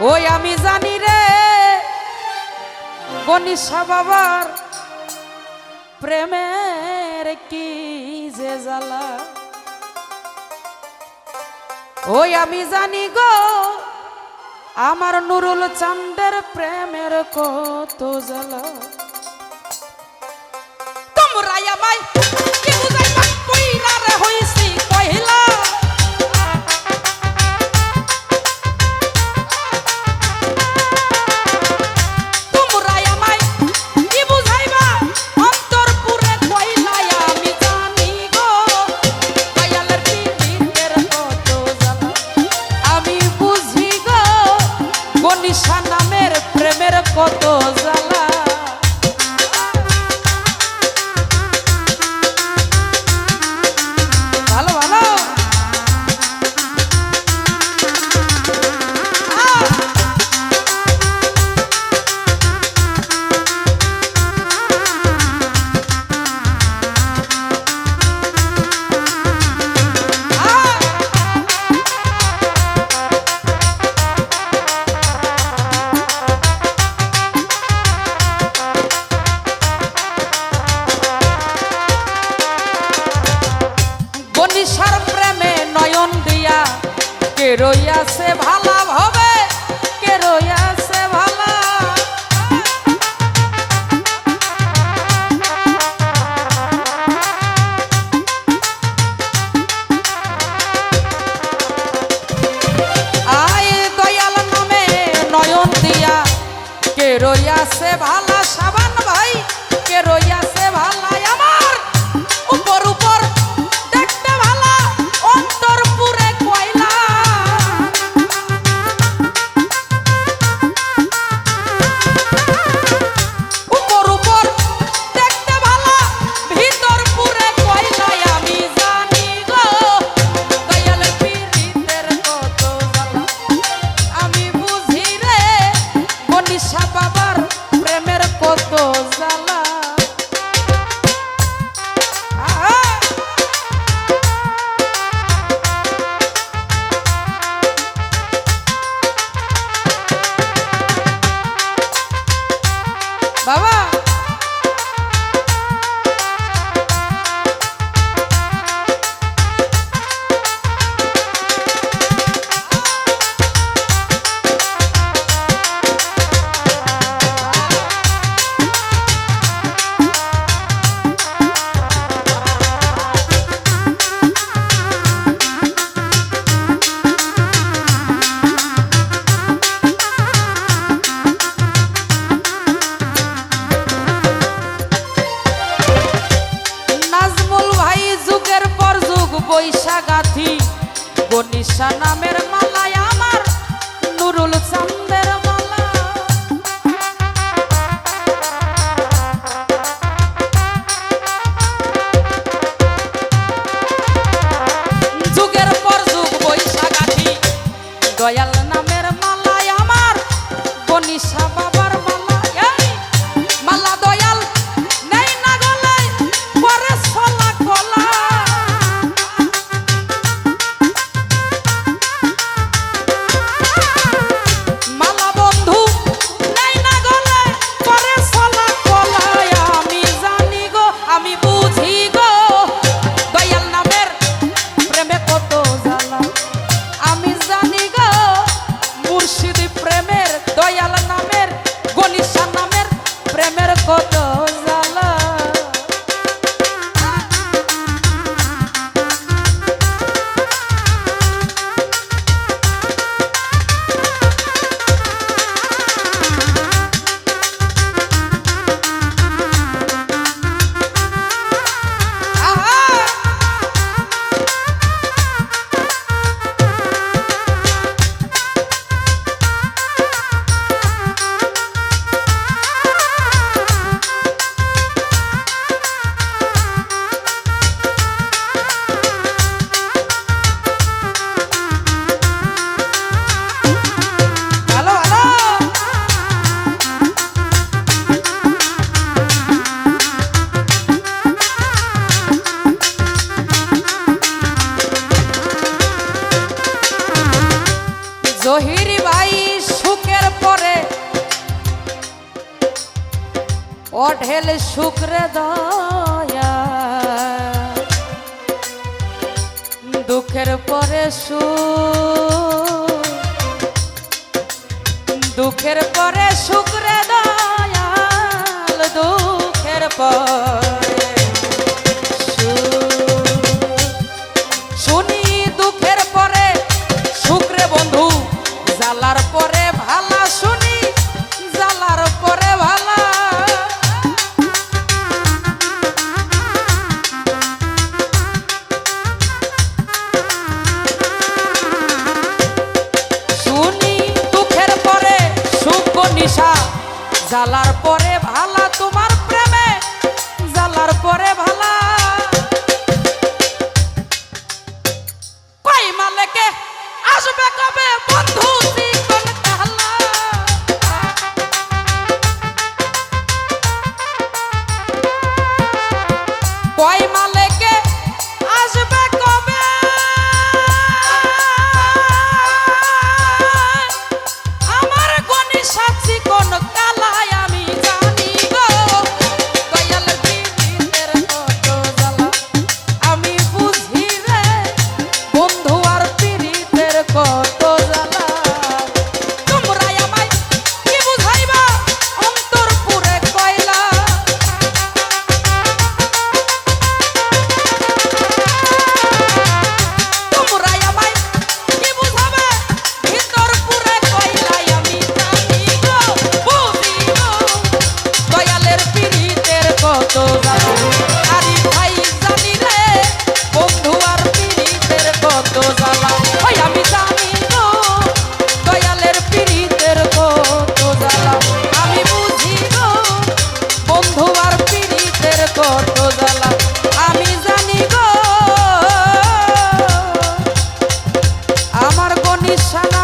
ওই আমি জানি রে গনিশা বাবার প্রেমের কি যে জ্বালা। ওই আমি জানি গো আমার নুরুল চাঁদের প্রেমের কত জ্বালা। তোমরা আমায় কি বুঝাইবা কইরা রে হইছি কইলা। গনিশা নামের প্রেমের কত জ্বালা। ভালো ভালো গনিশার প্রেমে নয়ন দিয়া কে রইয়াছে ভালা ভাবে, কে রইয়াছে ভালা। আয় দয়াল নামে নয়ন দিয়া কে রইয়াছে ভালা। সাবান ভাই কে রইয়াছে ভালা। আমার উপর উপর দেখতে ভালা অন্তর পুরে কয়লা। উপর উপর দেখতে ভালা ভিতর পুরে কয়লা। আমি জানি গো দয়াল পীরিতের কত জ্বালা। আমি বুঝি রে গনিশা বাবার প্রেমের কত জ্বালা। বাবা বৈশাগাথি গনিশা নামের মালায় আমার নুরুল চাঁদের মালা। যুগের পর যুগ বৈশাগাথি দয়াল নামের মালায় আমার গনিশা বাবার মালা। মালা দয়াল নেই না গলে পরে ছলা কলা। কত জ্বালা। জহির ভাই অঢেল শুক্রে দয়া দুঃখের পরে দুঃখের পরে শুক্রে দয়াল দুঃখের পরে শুনি দুঃখের পরে শুক্রে বন্ধু জ্বালার পরে ভালা শুনি জ্বালার পরে ভালা জ্বালার পরে ভালা তোমার প্রেমে জ্বালার পরে ভালা কই মালেকে আসবে কবে বন্ধু চিকন কালা কই মালেকে আসবে কবে আমার গনি সাথী কোন কালা আমি জানি গো আমার গনিশা